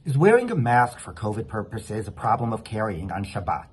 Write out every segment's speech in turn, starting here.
Is wearing a mask for COVID purposes a problem of carrying on Shabbat?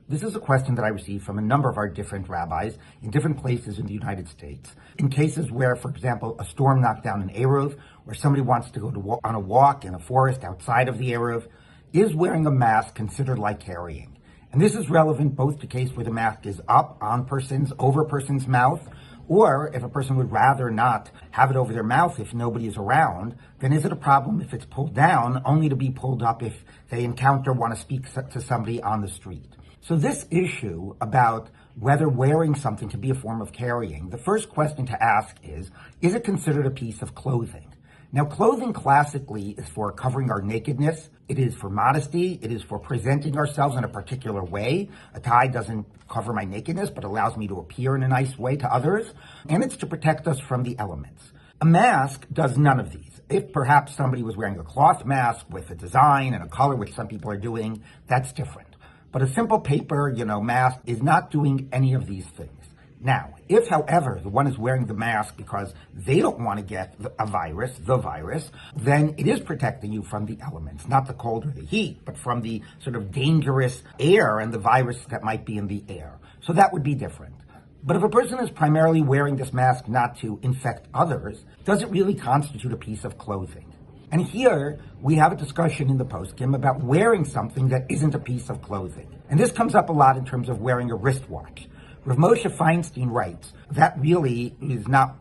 This is a question that I received from a number of our different rabbis in different places in the United States. In cases where, for example, a storm knocked down an Eruv, or somebody wants to go on a walk in a forest outside of the Eruv, is wearing a mask considered like carrying? And this is relevant both to case where the mask is up over a person's mouth, or if a person would rather not have it over their mouth if nobody is around, then is it a problem if it's pulled down, only to be pulled up if they want to speak to somebody on the street? So this issue about whether wearing something can be a form of carrying, the first question to ask is it considered a piece of clothing? Now, clothing classically is for covering our nakedness. It is for modesty. It is for presenting ourselves in a particular way. A tie doesn't cover my nakedness, but allows me to appear in a nice way to others. And it's to protect us from the elements. A mask does none of these. If perhaps somebody was wearing a cloth mask with a design and a color, which some people are doing, that's different. But a simple paper, mask is not doing any of these things. Now, if, however, the one is wearing the mask because they don't want to get the virus, then it is protecting you from the elements, not the cold or the heat, but from the sort of dangerous air and the virus that might be in the air. So that would be different. But if a person is primarily wearing this mask not to infect others, does it really constitute a piece of clothing? And here we have a discussion in the poskim about wearing something that isn't a piece of clothing. And this comes up a lot in terms of wearing a wristwatch. Rav Moshe Feinstein writes, that really is not,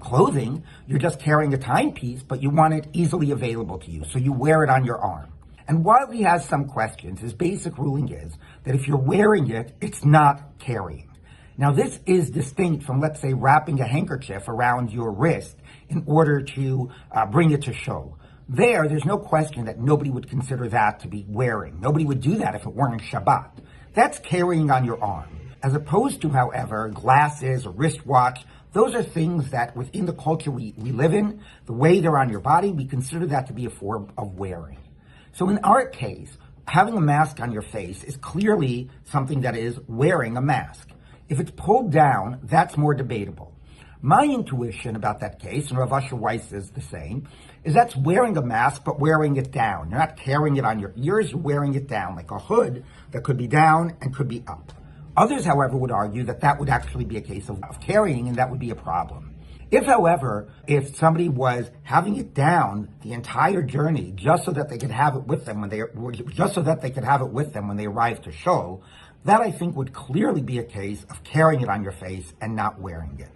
clothing. You're just carrying a timepiece, but you want it easily available to you, so you wear it on your arm. And while he has some questions, his basic ruling is that if you're wearing it, it's not carrying. Now, this is distinct from, let's say, wrapping a handkerchief around your wrist in order to bring it to show. There's no question that nobody would consider that to be wearing. Nobody would do that if it weren't Shabbat. That's carrying on your arm. As opposed to, however, glasses, a wristwatch, those are things that within the culture we live in, the way they're on your body, we consider that to be a form of wearing. So in our case, having a mask on your face is clearly something that is wearing a mask. If it's pulled down, that's more debatable. My intuition about that case, and Rav Asher Weiss is the same, is that's wearing a mask, but wearing it down. You're not carrying it on your ears, you're wearing it down, like a hood that could be down and could be up. Others, however, would argue that would actually be a case of carrying, and that would be a problem. If somebody was having it down the entire journey just so that they could have it with them when they arrive to shul, that I think would clearly be a case of carrying it on your face and not wearing it.